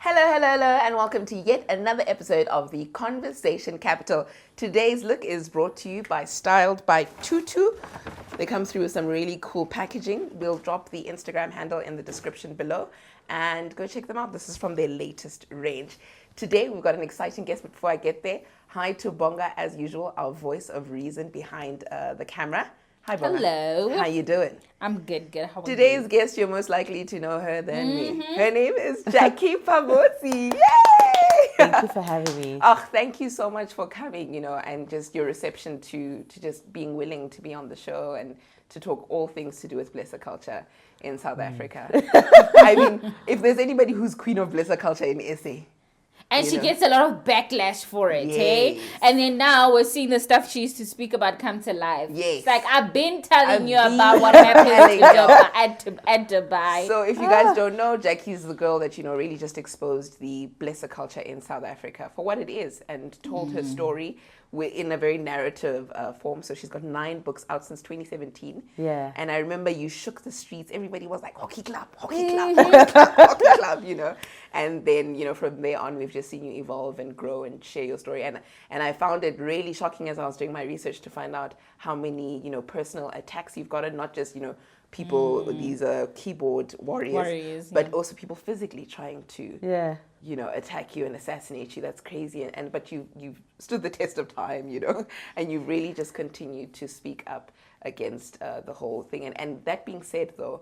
Hello, and welcome to yet another episode of the Conversation Capital. Today's look is brought to you by Styled by Tutu. They come through with some really cool packaging. We'll drop the Instagram handle in the description below and go check them out. This is from their latest range. Today, we've got an exciting guest, but before I get there, hi to Bonga, as usual, our voice of reason behind the camera. Hi, Bonga. Hello. How you doing? I'm good. How are Today's you? guest, you're most likely to know her than me. Her name is Jackie Phamotse. Yay! Thank you for having me. Oh, thank you so much for coming, and just your reception to just being willing to be on the show and to talk all things to do with blesser culture in South Africa. I mean, if there's anybody who's queen of blesser culture in SA. And she gets a lot of backlash for it, hey? And then now we're seeing the stuff she used to speak about come to life. Yes. It's like, I've been telling you about what happened at Dubai. So if you guys don't know, Jackie's the girl that, really just exposed the blesser culture in South Africa for what it is and told her story in a very narrative form. So she's got 9 books out since 2017. Yeah. And I remember you shook the streets. Everybody was like, hockey club, hockey club, hockey club, And then, from there on, we've just seen you evolve and grow and share your story. And I found it really shocking as I was doing my research to find out how many, personal attacks you've gotten, not just, people, these keyboard warriors, but also people physically trying to, attack you and assassinate you. That's crazy. But you've stood the test of time, and you've really just continued to speak up against the whole thing. And that being said, though,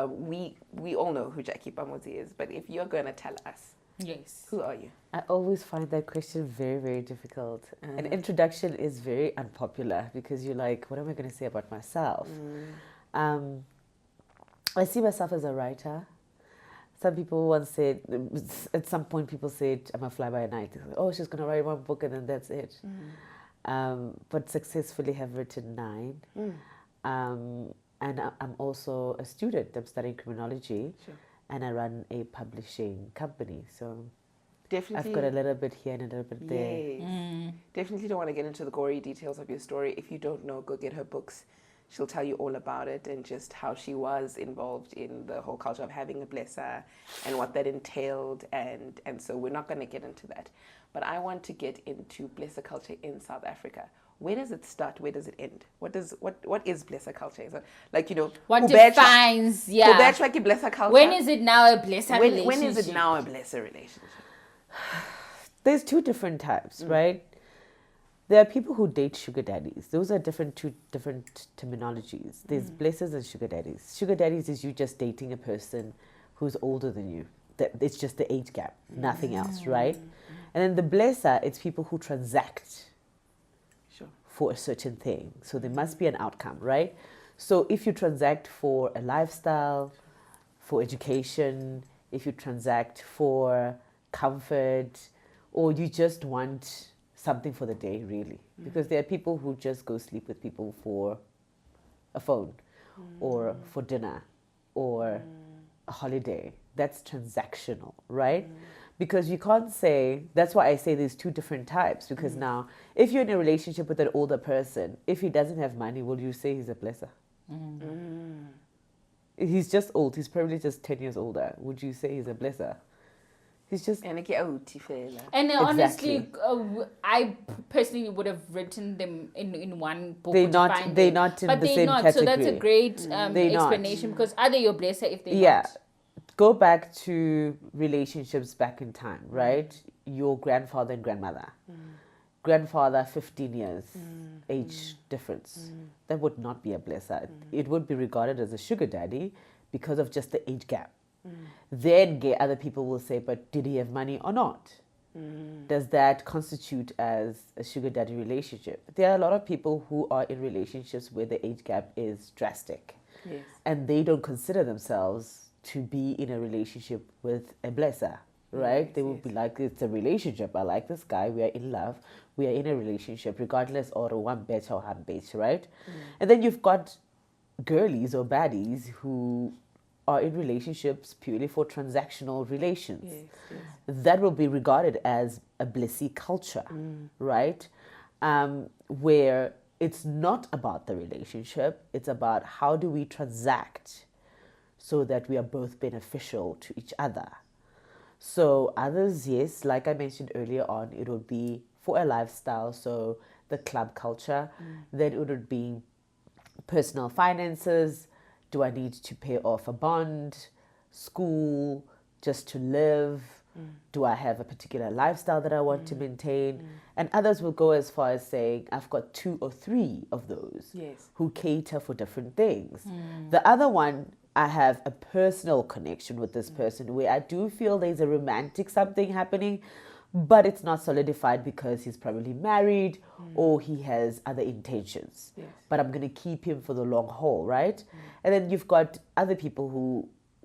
we all know who Jackie Phamotse is, but if you're going to tell us, yes, who are you? I always find that question very, very difficult. An introduction is very unpopular because you're like, what am I going to say about myself? I see myself as a writer. Some people once said, at some point people said, I'm a fly-by-night. Oh, she's going to write one book and then that's it. But successfully have written 9. And I'm also a student. I'm studying criminology. Sure. And I run a publishing company. So Definitely. I've got a little bit here and a little bit there. Yes. Definitely don't want to get into the gory details of your story. If you don't know, go get her books. She'll tell you all about it and just how she was involved in the whole culture of having a blesser and what that entailed. And so we're not going to get into that. But I want to get into blesser culture in South Africa. Where does it start? Where does it end? What is blesser culture? So, what defines, blesser culture? When is it now a blesser relationship? When is it now a blesser relationship? There's 2 different types, right? There are people who date sugar daddies. Those are two different terminologies. There's blessers and sugar daddies. Sugar daddies is you just dating a person who's older than you. It's just the age gap, nothing else, right? And then the blesser, it's people who transact for a certain thing. So there must be an outcome, right? So if you transact for a lifestyle, for education, if you transact for comfort, or you just want something for the day, really. Because there are people who just go sleep with people for a phone or for dinner or a holiday. That's transactional, right? Because you can't say, that's why I say there's 2 different types. Because now, if you're in a relationship with an older person, if he doesn't have money, will you say he's a blesser? He's just old. He's probably just 10 years older. Would you say he's a blesser? He's just... And honestly, I personally would have written them in one book. They're not in the same category. So that's a great explanation because are they your blesser if they're not? Go back to relationships back in time, right? Your grandfather and grandmother. Grandfather, 15 years, age difference. That would not be a blesser. It would be regarded as a sugar daddy because of just the age gap. Then other people will say, but did he have money or not? Does that constitute as a sugar daddy relationship? There are a lot of people who are in relationships where the age gap is drastic. Yes. And they don't consider themselves to be in a relationship with a blesser, right? Yes, they will be like, it's a relationship. I like this guy. We are in love. We are in a relationship, regardless of one bitch or one bitch, right? And then you've got girlies or baddies who are in relationships purely for transactional relations. Yes. That will be regarded as a blissy culture, right? Where it's not about the relationship, it's about how do we transact so that we are both beneficial to each other. So others, yes, like I mentioned earlier on, it would be for a lifestyle. So the club culture, then it would be personal finances. Do I need to pay off a bond, school, just to live? Do I have a particular lifestyle that I want to maintain? And others will go as far as saying, I've got 2 or 3 of those Yes. who cater for different things. The other one, I have a personal connection with this person where I do feel there's a romantic something happening, but it's not solidified because he's probably married or he has other intentions. Yes. But I'm going to keep him for the long haul, right? And then you've got other people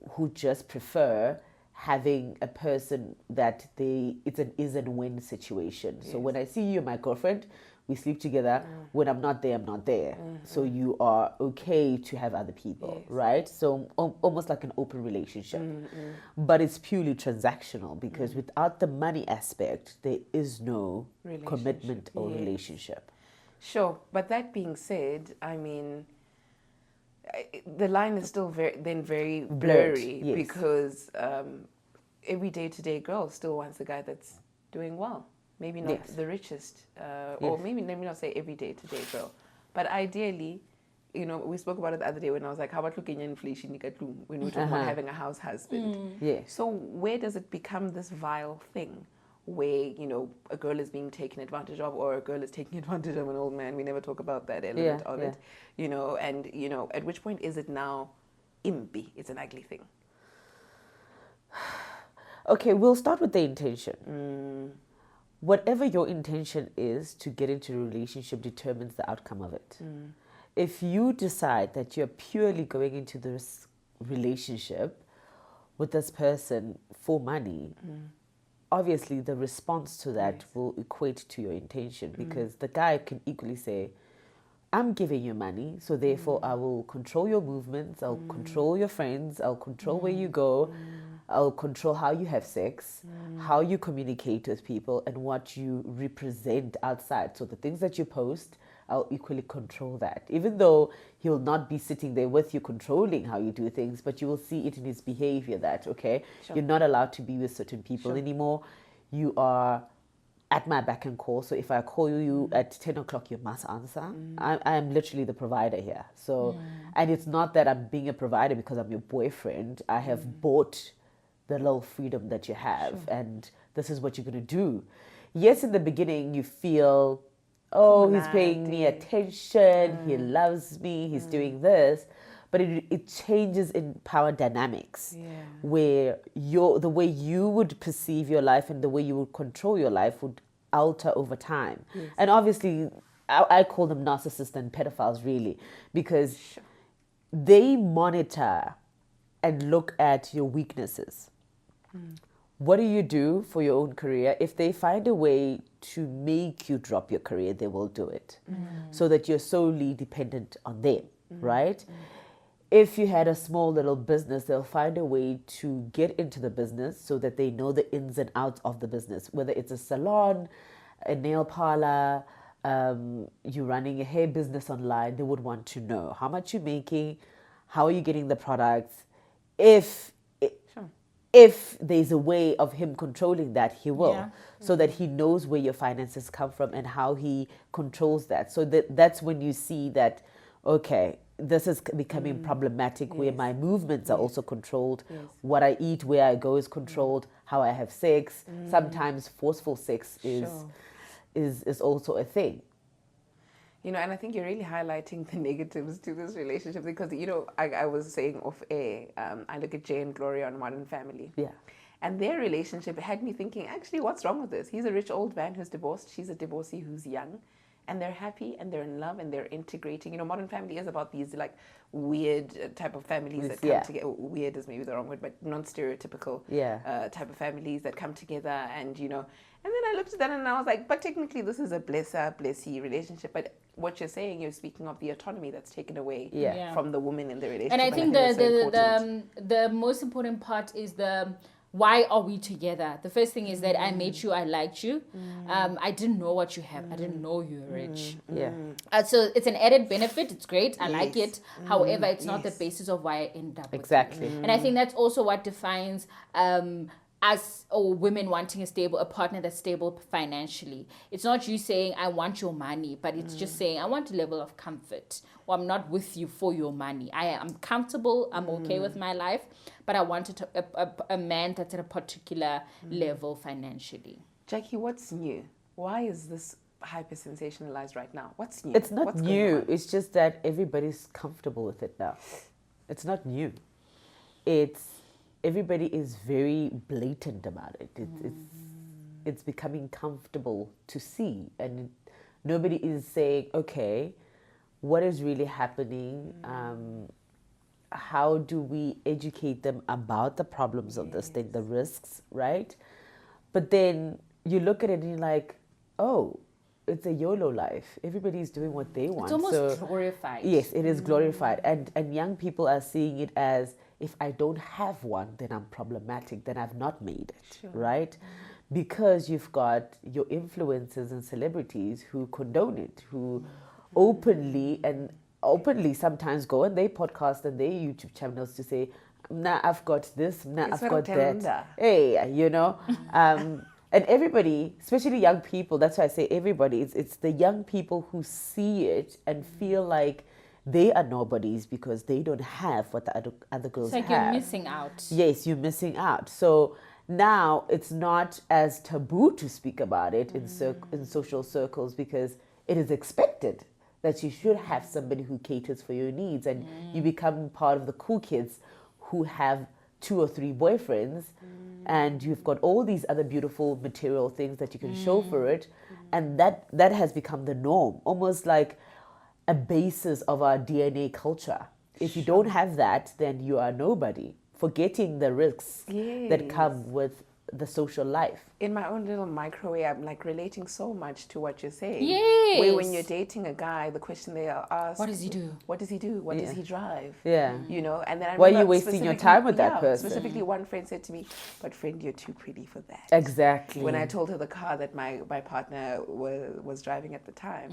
who just prefer having a person that it's an is and when situation. So when I see you, my girlfriend, we sleep together. When I'm not there, I'm not there. So you are okay to have other people, right? So almost like an open relationship. But it's purely transactional because without the money aspect, there is no commitment or relationship. Sure, but that being said, I mean, the line is still very blurry yes. because every day-to-day girl still wants a guy that's doing well. Maybe not Yes. the richest, or maybe let me not say every day-to-day girl, but ideally, you know, we spoke about it the other day when I was like, how about looking at inflation when we were talking about having a house husband? Yes. So where does it become this vile thing where, you know, a girl is being taken advantage of or a girl is taking advantage of an old man? We never talk about that element of it, you know, and, you know, at which point is it now impi? It's an ugly thing. Okay, we'll start with the intention. Whatever your intention is to get into a relationship determines the outcome of it. If you decide that you're purely going into this relationship with this person for money, obviously the response to that will equate to your intention because the guy can equally say, I'm giving you money, so therefore I will control your movements, I'll control your friends, I'll control where you go, I'll control how you have sex, how you communicate with people, and what you represent outside. So the things that you post, I'll equally control that. Even though he'll not be sitting there with you controlling how you do things, but you will see it in his behavior that, okay, you're not allowed to be with certain people anymore. You are at my beck and call. So if I call you at 10 o'clock, you must answer. I am literally the provider here. So, and it's not that I'm being a provider because I'm your boyfriend. I have bought the little freedom that you have, and this is what you're going to do. Yes, in the beginning, you feel, oh, he's paying me attention, he loves me, he's doing this. But it changes in power dynamics where the way you would perceive your life and the way you would control your life would alter over time. And obviously, I call them narcissists and pedophiles really because they monitor and look at your weaknesses. What do you do for your own career? If they find a way to make you drop your career, they will do it so that you're solely dependent on them, right? If you had a small little business, they'll find a way to get into the business so that they know the ins and outs of the business, whether it's a salon, a nail parlor, you're running a hair business online, they would want to know how much you're making, how are you getting the products. If there's a way of him controlling that, he will, so that he knows where your finances come from and how he controls that. So that's when you see that, okay, this is becoming problematic where my movements are also controlled. What I eat, where I go is controlled, how I have sex. Sometimes forceful sex is also a thing. You know, and I think you're really highlighting the negatives to this relationship because, you know, I was saying off air, I look at Jay and Gloria on Modern Family. Yeah. And their relationship had me thinking, actually, what's wrong with this? He's a rich old man who's divorced. She's a divorcee who's young. And they're happy and they're in love and they're integrating. You know, Modern Family is about these like weird type of families that come together. Weird is maybe the wrong word, but non-stereotypical type of families that come together. And, you know, and then I looked at that and I was like, but technically this is a blessee relationship. But what you're saying, you're speaking of the autonomy that's taken away from the woman in the relationship. And I think the most important part is why are we together? The first thing is that I made sure I liked you. I didn't know what you have. I didn't know you were rich. So it's an added benefit. It's great. I like it. However, it's not the basis of why I end up with you. Exactly. And I think that's also what defines us or women wanting a partner that's stable financially. It's not you saying I want your money, but it's just saying I want a level of comfort, or I'm not with you for your money. I am comfortable, I'm okay with my life, but I wanted a man that's at a particular level financially. Jackie, what's new? Why is this hyper sensationalized right now? What's new? It's not What's new. It's just that everybody's comfortable with it now. It's not new. Everybody is very blatant about it. It's becoming comfortable to see, and nobody is saying, okay, what is really happening? How do we educate them about the problems of this thing, the risks, right? But then you look at it and you're like, oh, it's a YOLO life. Everybody's doing what they want. It's almost glorified. Yes, it is glorified. And young people are seeing it as, if I don't have one, then I'm problematic, then I've not made it, right? Because you've got your influencers and celebrities who condone it, who openly sometimes go on their podcast and their YouTube channels to say, nah, I've got this, nah, I've got that. Hey, you know? And everybody, especially young people, that's why I say everybody, it's the young people who see it and feel like they are nobodies because they don't have what the other girls have. It's like you're missing out. Yes, you're missing out. So now it's not as taboo to speak about it in social circles, because it is expected that you should have somebody who caters for your needs, and you become part of the cool kids who have 2 or 3 boyfriends, and you've got all these other beautiful material things that you can show for it, and that has become the norm, almost like a basis of our DNA culture. If you don't have that, then you are nobody, forgetting the risks that come with the social life. In my own little micro way, I'm like relating so much to what you're saying. Yes. Where when you're dating a guy, the question they are asked, what does he do? What does he do? What does he drive? Yeah. You know, and then Why are you wasting your time with that person? Specifically, one friend said to me, but friend, you're too pretty for that. Exactly. When I told her the car that my partner was driving at the time.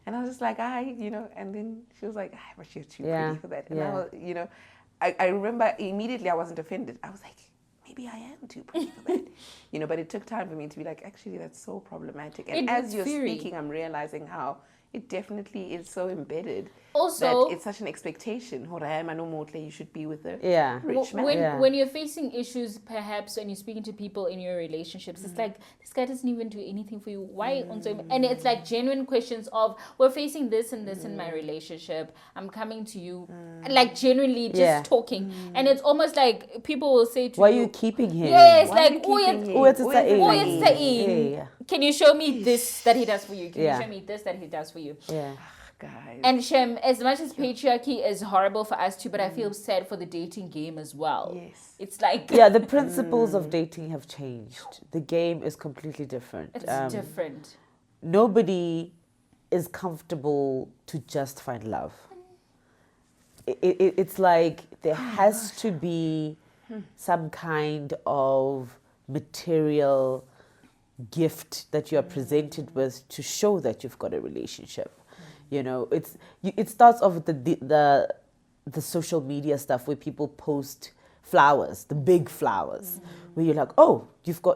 And I was just like, you know, and then she was like, but you're too pretty for that. And I was, you know, I remember immediately I wasn't offended. I was like, maybe I am too pretty for that. You know, but it took time for me to be like, actually, that's so problematic. And as you're speaking, I'm realizing how it definitely is so embedded. Also, that it's such an expectation. You should be with a rich man. When you're facing issues, perhaps, and you're speaking to people in your relationships, it's like, this guy doesn't even do anything for you. Why? And it's like genuine questions of, we're facing this and this in my relationship. I'm coming to you. Like genuinely just talking. And it's almost like people will say to you, why are you keeping him? Yes, why like, can you show me this that he does for you? Can you show me this that he does for you? Yeah. Guys. And Shem, as much as patriarchy is horrible for us too, but I feel sad for the dating game as well. Yes. It's like... the principles of dating have changed. The game is completely different. It's different. Nobody is comfortable to just find love. It's like there has to be some kind of material gift that you are presented with to show that you've got a relationship. You know, it starts off with the social media stuff where people post flowers, the big flowers, where you're like, oh,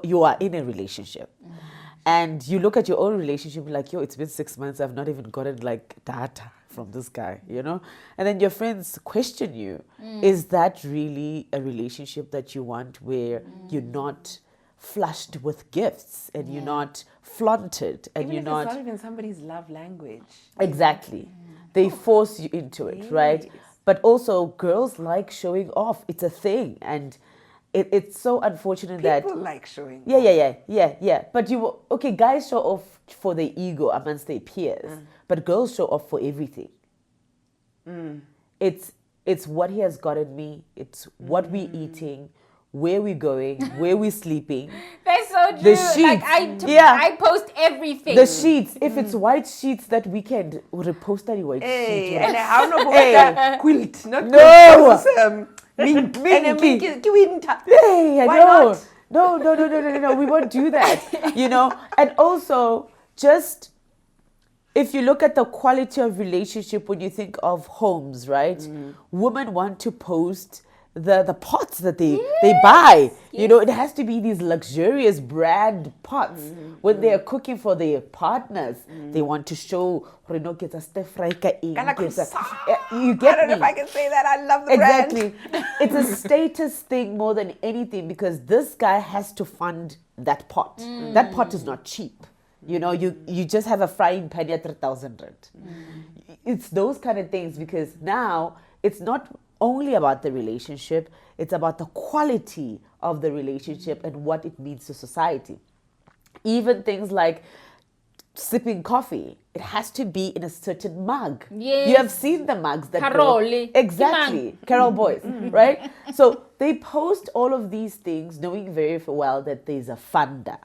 you are in a relationship. And you look at your own relationship like, yo, it's been 6 months, I've not even gotten like data from this guy, you know? And then your friends question you, is that really a relationship that you want, where you're not flushed with gifts and you're not flaunted and even you're if not... it's not even somebody's love language. Exactly. They force you into it, right? But also girls like showing off. It's a thing. And it's so unfortunate that... People like showing off. Yeah. But guys show off for their ego amongst their peers. But girls show off for everything. It's what he has gotten me. It's what we're eating, where we're going, where we're sleeping. That's so true. The sheets. I post everything. The sheets. If it's white sheets that weekend, we'll repost that white sheet. And I don't know quilt. Not no. Mink. Hey, Why not? No. We won't do that. You know, and also just... If you look at the quality of relationship when you think of homes, right? Women want to post the pots that they buy. You know, it has to be these luxurious brand pots. When they are cooking for their partners, they want to show you get me. I don't know if I can say that. I love the brand. Exactly. It's a status thing more than anything, because this guy has to fund that pot. That pot is not cheap. You know, you just have a frying pan at 3,000 rand. It's those kind of things, because now it's not only about the relationship, it's about the quality of the relationship and what it means to society. Even things like sipping coffee, it has to be in a certain mug. Yes. You have seen the mugs that Caroli. Exactly. Carol boys, right? So they post all of these things knowing very well that there's a funder.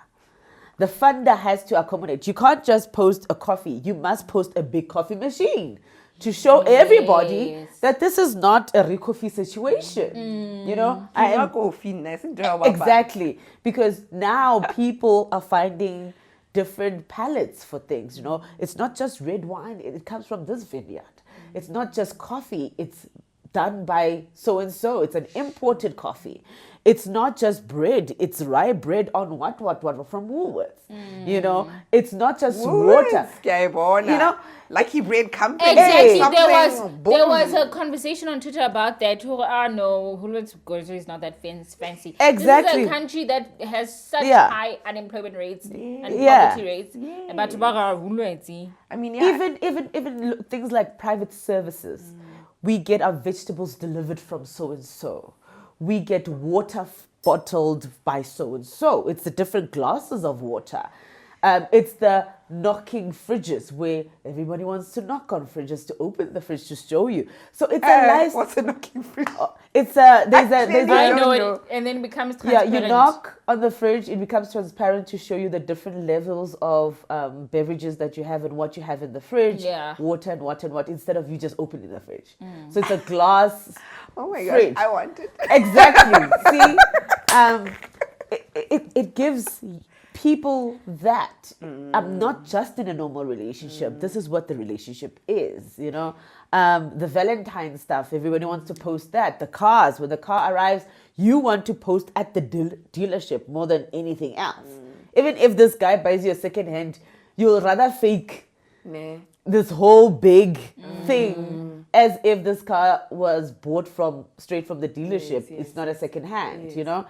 The funder has to accommodate. You can't just post a coffee. You must post a big coffee machine to show everybody that this is not a recoffee situation. You know? Exactly. Because now people are finding different palettes for things, you know. It's not just red wine, it comes from this vineyard. It's not just coffee, it's done by so and so. It's an imported coffee. It's not just bread, it's rye bread on what from Woolworths. You know, it's not just water. You know, Lucky Bread Company. Exactly. There was a conversation on Twitter about that. No, Woolworths is not that fancy. Exactly. This is a country that has such high unemployment rates and poverty rates. But I mean, even things like private services. We get our vegetables delivered from so and so. We get water bottled by so and so. It's the different glasses of water. It's the knocking fridges, where everybody wants to knock on fridges to open the fridge to show you. So it's a life. What's a knocking fridge? It's a I know it, and then it becomes transparent. Yeah, you knock on the fridge, it becomes transparent to show you the different levels of beverages that you have and what you have in the fridge. Yeah. Water and what, instead of you just opening the fridge. So it's a glass. Oh my fridge. gosh, I want it. Exactly. See, it gives people that I'm not just in a normal relationship. This is what the relationship is, you know. The Valentine stuff, everybody wants to post that. The cars, when the car arrives, you want to post at the dealership more than anything else. Even if this guy buys you a second hand, you'll rather fake this whole big thing as if this car was bought straight from the dealership. It's not a second hand, you know.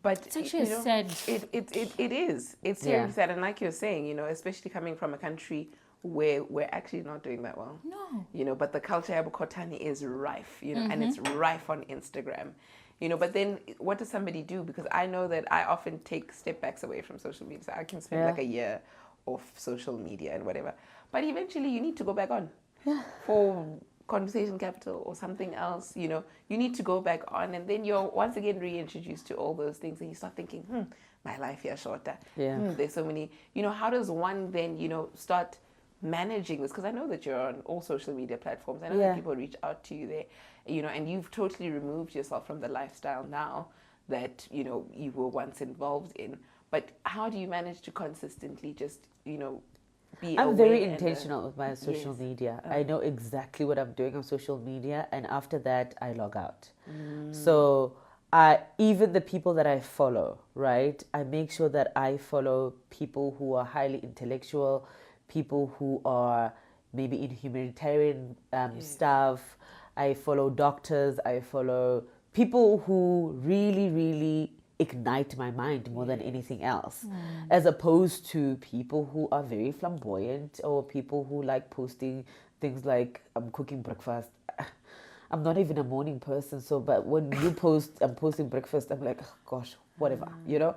But it's actually sad. It is. It's very sad. And like you're saying, you know, especially coming from a country where we're actually not doing that well. No. You know, but the culture Abukotani is rife, you know, and it's rife on Instagram. You know, but then what does somebody do? Because I know that I often take step backs away from social media. So I can spend like a year off social media and whatever. But eventually you need to go back on for conversation capital or something else, you know. You need to go back on, and then you're once again reintroduced to all those things, and you start thinking, my life here shorter. There's so many, you know. How does one then, you know, start managing this? Because I know that you're on all social media platforms. I know that people reach out to you there, you know, and you've totally removed yourself from the lifestyle now that, you know, you were once involved in. But how do you manage to consistently just, you know, I'm very intentional with my social media. I know exactly what I'm doing on social media, and after that, I log out. So even the people that I follow, right? I make sure that I follow people who are highly intellectual, people who are maybe in humanitarian stuff. I follow doctors. I follow people who really, really ignite my mind more than anything else, as opposed to people who are very flamboyant or people who like posting things like I'm cooking breakfast. I'm not even a morning person, so but when you post I'm posting breakfast, I'm like, oh, gosh, whatever, you know.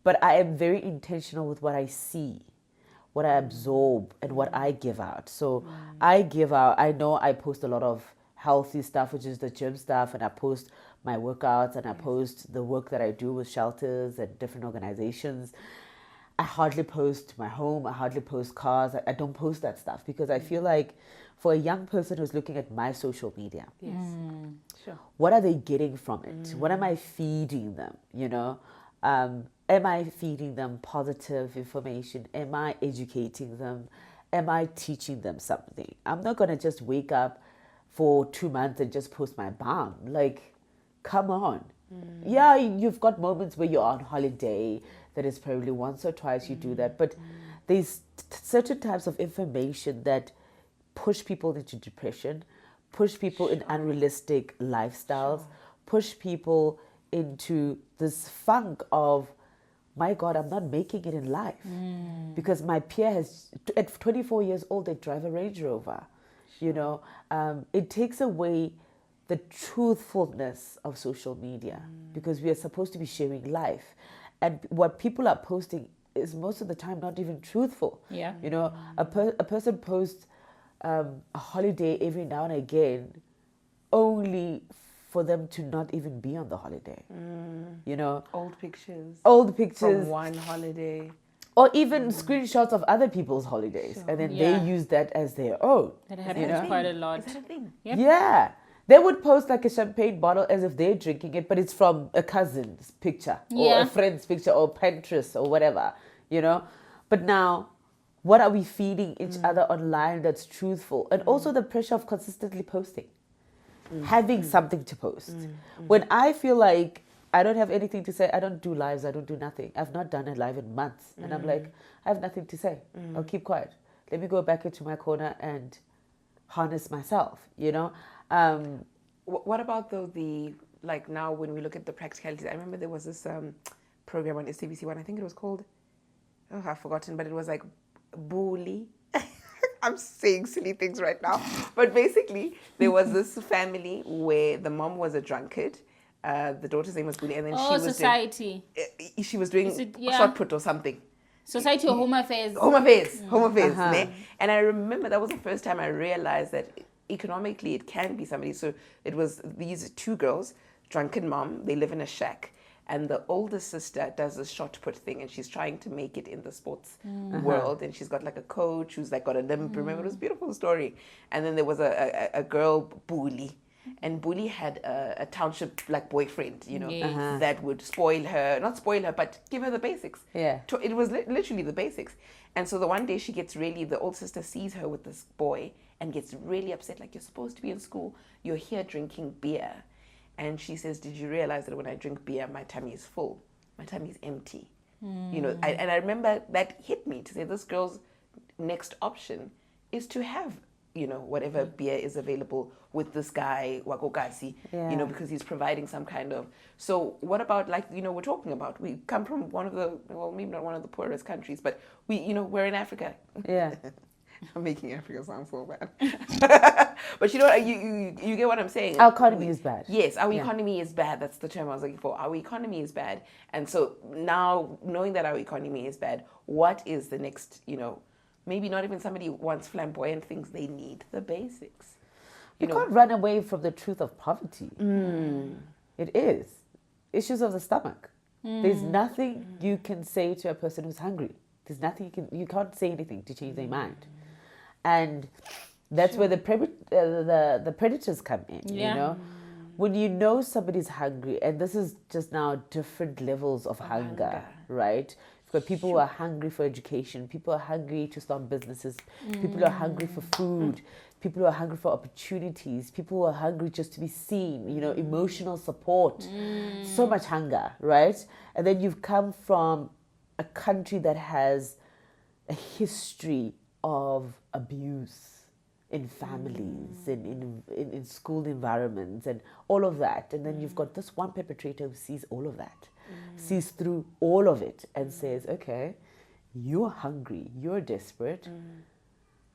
But I am very intentional with what I see, what I absorb, and what I give out. So I know I post a lot of healthy stuff, which is the gym stuff, and I post my workouts, and I post the work that I do with shelters and different organizations. I hardly post my home. I hardly post cars. I don't post that stuff because I feel like for a young person who's looking at my social media, what are they getting from it? What am I feeding them? You know, am I feeding them positive information? Am I educating them? Am I teaching them something? I'm not going to just wake up for 2 months and just post my bum. Like, come on. Yeah, you've got moments where you're on holiday. That is probably once or twice you do that. But there's certain types of information that push people into depression, push people in unrealistic lifestyles, push people into this funk of, my God, I'm not making it in life. Because my peer has, at 24 years old, they drive a Range Rover. You know, it takes away the truthfulness of social media because we are supposed to be sharing life. And what people are posting is most of the time not even truthful. Yeah. You know, a person posts a holiday every now and again only for them to not even be on the holiday. You know, Old pictures from one holiday. or even screenshots of other people's holidays, and then they use that as their own. That happens quite a lot. Is that a thing? Yep. Yeah. They would post like a champagne bottle as if they're drinking it, but it's from a cousin's picture or a friend's picture or Pinterest or whatever, you know. But now, what are we feeding each other online that's truthful? And also the pressure of consistently posting, having something to post. When I feel like I don't have anything to say, I don't do lives, I don't do nothing. I've not done a live in months. And I'm like, I have nothing to say. I'll keep quiet. Let me go back into my corner and harness myself, you know. What about though like now when we look at the practicalities? I remember there was this program on SABC One. I think it was called, I've forgotten, but it was like Bully. I'm saying silly things right now, but basically there was this family where the mom was a drunkard. The daughter's name was Bully, and then she was doing shot put or something. Society or Home Affairs. Home Affairs. Ne? And I remember that was the first time I realized that economically it can be somebody. So it was these two girls, drunken mom, they live in a shack. And the older sister does this shot put thing and she's trying to make it in the sports world. And she's got like a coach who's like got a limp. Remember, it was a beautiful story. And then there was a girl, Bully. And Bully had a township like boyfriend, you know, that would not spoil her, but give her the basics. Yeah. It was literally the basics. And so the one day she gets the old sister sees her with this boy and gets really upset, like, you're supposed to be in school, you're here drinking beer. And she says, did you realize that when I drink beer, my tummy is full, my tummy is empty? You know, and I remember that hit me to say this girl's next option is to have, you know, whatever beer is available with this guy, Wakokasi, you know, because he's providing some kind of... So what about, like, you know, we're talking about, we come from one of the, well, maybe not one of the poorest countries, but we're in Africa. Yeah. I'm making Africa sound so bad. But you know, you get what I'm saying? Our economy is bad. Yes, our economy is bad. That's the term I was looking for. Our economy is bad. And so now, knowing that our economy is bad, what is the next, you know, maybe not even somebody wants flamboyant things, they need the basics. You can't run away from the truth of poverty. It is. Issues of the stomach. There's nothing you can say to a person who's hungry. There's nothing you can't say anything to change their mind. And that's where the predators come in, you know? When you know somebody's hungry, and this is just now different levels of hunger, right? You've got people who are hungry for education, people are hungry to start businesses, people are hungry for food, people who are hungry for opportunities, people who are hungry just to be seen, you know, emotional support, so much hunger, right? And then you've come from a country that has a history of abuse in families, in school environments and all of that. And then you've got this one perpetrator who sees all of that, sees through all of it and says, okay, you're hungry, you're desperate,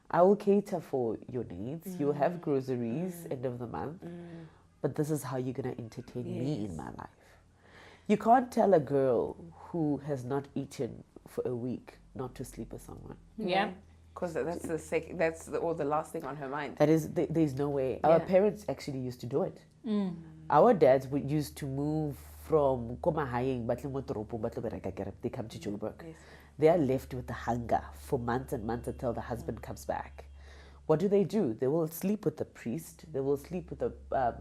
I will cater for your needs, you'll have groceries end of the month, but this is how you're going to entertain me in my life. You can't tell a girl who has not eaten for a week not to sleep with someone. Yeah. Because that's the last thing on her mind. That is, there's no way. Our parents actually used to do it. Our dads used to move from Komahaying, they come to Joburg. Yes. They are left with the hunger for months and months until the husband comes back. What do? They will sleep with the priest. They will sleep with the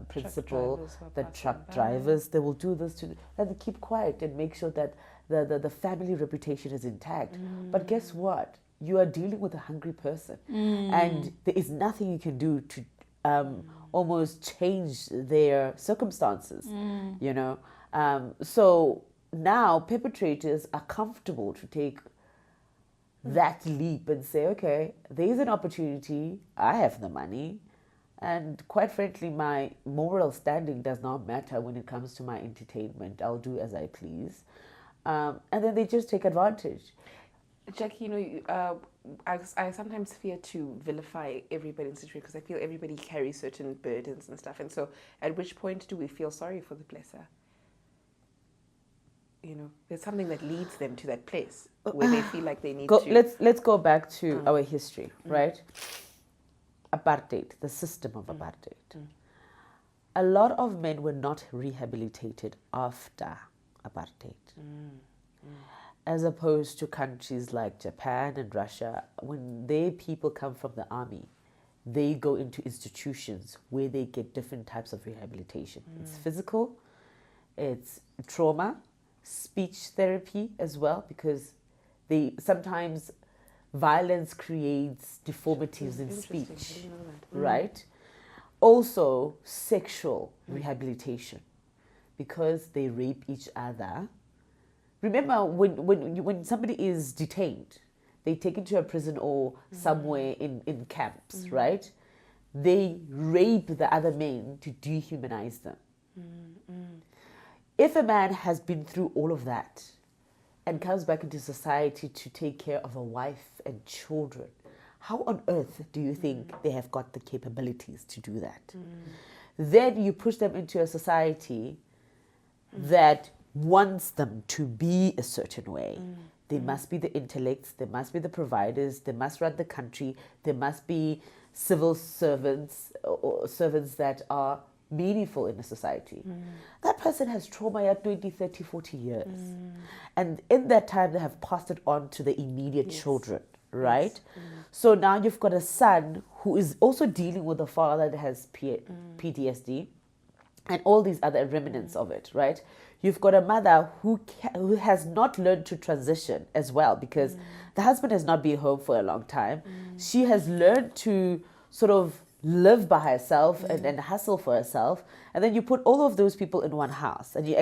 principal, the truck drivers. They will do this and they keep quiet and make sure that the family reputation is intact. But guess what? You are dealing with a hungry person, and there is nothing you can do to almost change their circumstances, you know. So now perpetrators are comfortable to take that leap and say, okay, there's an opportunity, I have the money, and quite frankly, my moral standing does not matter when it comes to my entertainment. I'll do as I please. And then they just take advantage. Jackie, I sometimes fear to vilify everybody in situation because I feel everybody carries certain burdens and stuff. And so at which point do we feel sorry for the blesser? There's something that leads them to that place where they feel like they need to... Let's go back to our history, right? Apartheid, the system of apartheid. A lot of men were not rehabilitated after apartheid. As opposed to countries like Japan and Russia, when their people come from the army, they go into institutions where they get different types of rehabilitation. It's physical, it's trauma, speech therapy as well, because sometimes violence creates deformities in speech, right? Also, sexual rehabilitation, because they rape each other. Remember, when somebody is detained, they take into a prison or somewhere in camps, right? They rape the other men to dehumanize them. If a man has been through all of that and comes back into society to take care of a wife and children, how on earth do you think they have got the capabilities to do that? Then you push them into a society that wants them to be a certain way. They must be the intellects, they must be the providers, they must run the country, there must be civil servants or servants that are meaningful in a society. That person has trauma at 20, 30, 40 years. And in that time, they have passed it on to the immediate children, right? So now you've got a son who is also dealing with a father that has PTSD and all these other remnants of it, right? You've got a mother who has not learned to transition as well, because the husband has not been home for a long time. She has learned to sort of live by herself and hustle for herself, and then you put all of those people in one house and you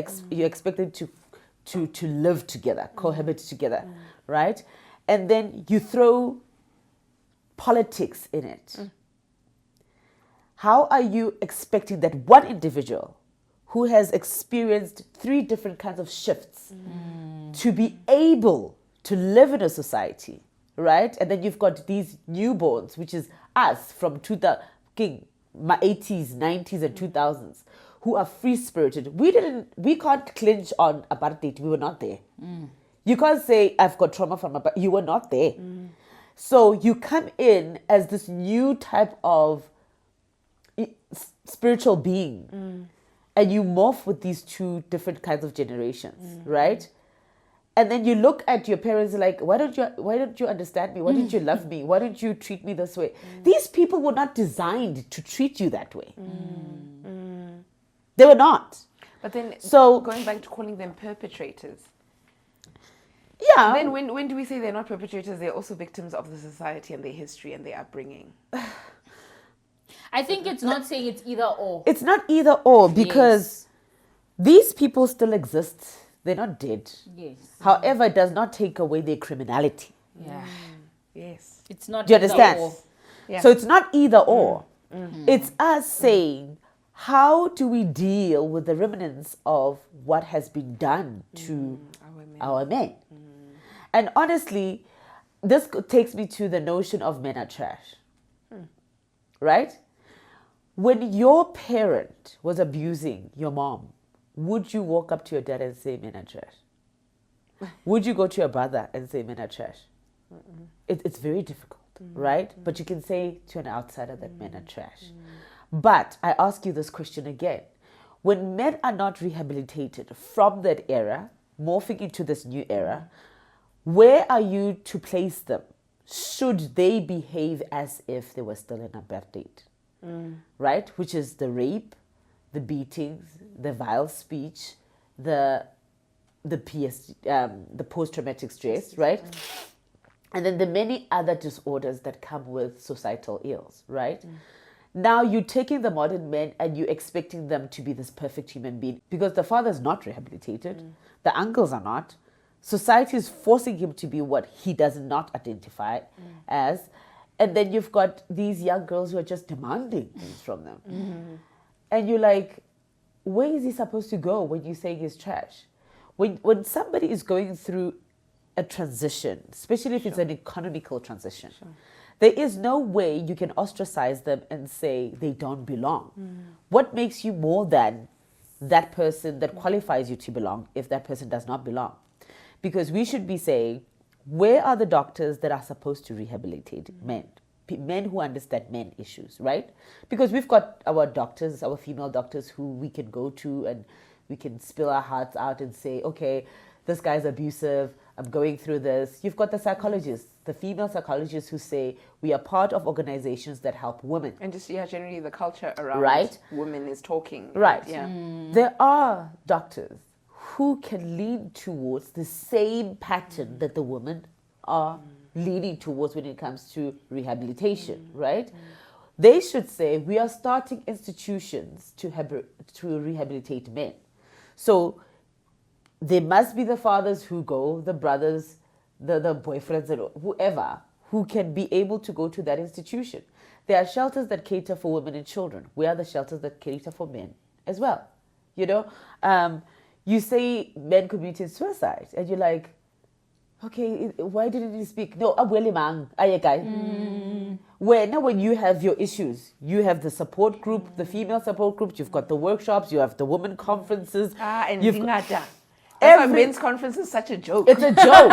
expect them to live together, cohabit together, right? And then you throw politics in it. How are you expecting that one individual who has experienced 3 different kinds of shifts to be able to live in a society, right? And then you've got these newborns, which is us from my 80s, 90s, and 2000s, who are free-spirited. We can't clinch on apartheid. We were not there. You can't say, I've got trauma from apartheid. You were not there. So you come in as this new type of spiritual being, and you morph with these 2 different kinds of generations, right? And then you look at your parents like, why don't you understand me? Why don't you love me? Why don't you treat me this way? These people were not designed to treat you that way. They were not. But then, so going back to calling them perpetrators. Yeah. Then when do we say they're not perpetrators? They're also victims of the society and their history and their upbringing. I think it's not saying it's either or. It's not either or, because these people still exist. They're not dead. Yes. However, it does not take away their criminality. Yeah. Yes. It's not. Do you understand? Or. Yeah. So it's not either or. It's us saying, how do we deal with the remnants of what has been done to our men? And honestly, this takes me to the notion of men are trash. Right? When your parent was abusing your mom, would you walk up to your dad and say men are trash? Would you go to your brother and say men are trash? It's very difficult, right? But you can say to an outsider that men are trash. But I ask you this question again. When men are not rehabilitated from that era, morphing into this new era, where are you to place them? Should they behave as if they were still in apartheid? Right? Which is the rape, the beatings, the vile speech, the post-traumatic stress, right? And then the many other disorders that come with societal ills, right? Now you're taking the modern men and you're expecting them to be this perfect human being because the father's not rehabilitated, the uncles are not. Society is forcing him to be what he does not identify as. And then you've got these young girls who are just demanding things from them. And you're like, where is he supposed to go when you're saying he's trash? When somebody is going through a transition, especially if it's an economical transition, there is no way you can ostracize them and say they don't belong. What makes you more than that person that qualifies you to belong if that person does not belong? Because we should be saying, where are the doctors that are supposed to rehabilitate men who understand men issues, right? Because we've got our doctors, our female doctors who we can go to and we can spill our hearts out and say, okay, this guy's abusive, I'm going through this. You've got the psychologists, the female psychologists who say we are part of organizations that help women. And just, generally the culture around women is talking. Right. Yeah. There are doctors who can lean towards the same pattern that the women are leaning towards when it comes to rehabilitation, right? They should say, we are starting institutions to rehabilitate men. So there must be the fathers who go, the brothers, the boyfriends, and whoever, who can be able to go to that institution. There are shelters that cater for women and children. Where are the shelters that cater for men as well? You know? You say men committed suicide, and you're like, okay, why didn't you speak? No, when you have your issues, you have the support group, the female support group, you've got the workshops, you have the women conferences. And that's why men's conference is such a joke. It's a joke.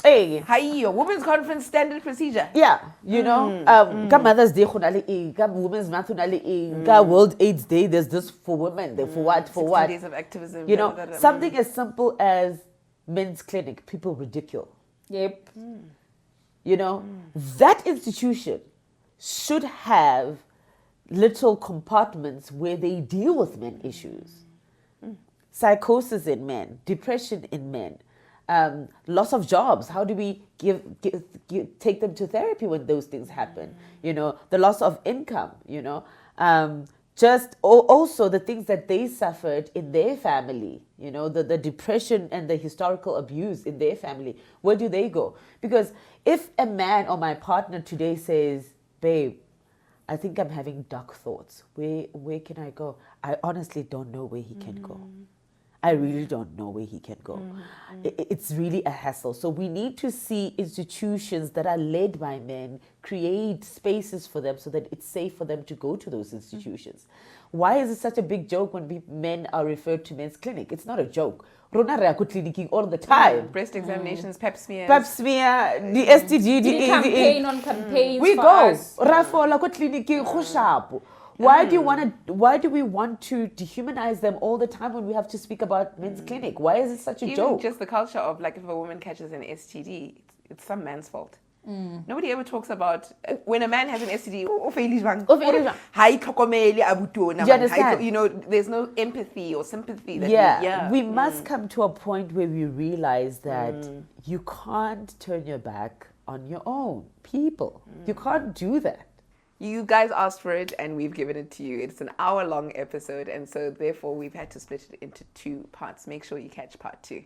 Because women's conference standard procedure. Yeah, you know, Mother's Day, Women's Month, World AIDS Day, there's this for women, for what? 60 days of activism. You know, something as simple as men's clinic, people ridicule. Yep. You know, that institution should have little compartments where they deal with men issues. Psychosis in men, depression in men, loss of jobs. How do we take them to therapy when those things happen? You know, the loss of income, you know, also the things that they suffered in their family, you know, the depression and the historical abuse in their family. Where do they go? Because if a man or my partner today says, babe, I think I'm having dark thoughts, where can I go? I honestly don't know where he can go. I really don't know where he can go. It's really a hassle. So we need to see institutions that are led by men, create spaces for them so that it's safe for them to go to those institutions. Why is it such a big joke when men are referred to men's clinic? It's not a joke. Rona re ako clinicing all the time. Breast examinations, pep smears. Pap smear, the STD, the campaign on campaigns we for go. us. Rafola ko clinicing go sharp. Why do we want to dehumanize them all the time when we have to speak about men's clinic? Why is it such a Even joke? just the culture of, like, if a woman catches an STD, it's some man's fault. Nobody ever talks about when a man has an STD. Do you understand? You know, there's no empathy or sympathy. We must come to a point where we realize that you can't turn your back on your own people. You can't do that. You guys asked for it and we've given it to you. It's an hour-long episode, and so therefore we've had to split it into 2 parts. Make sure you catch part 2.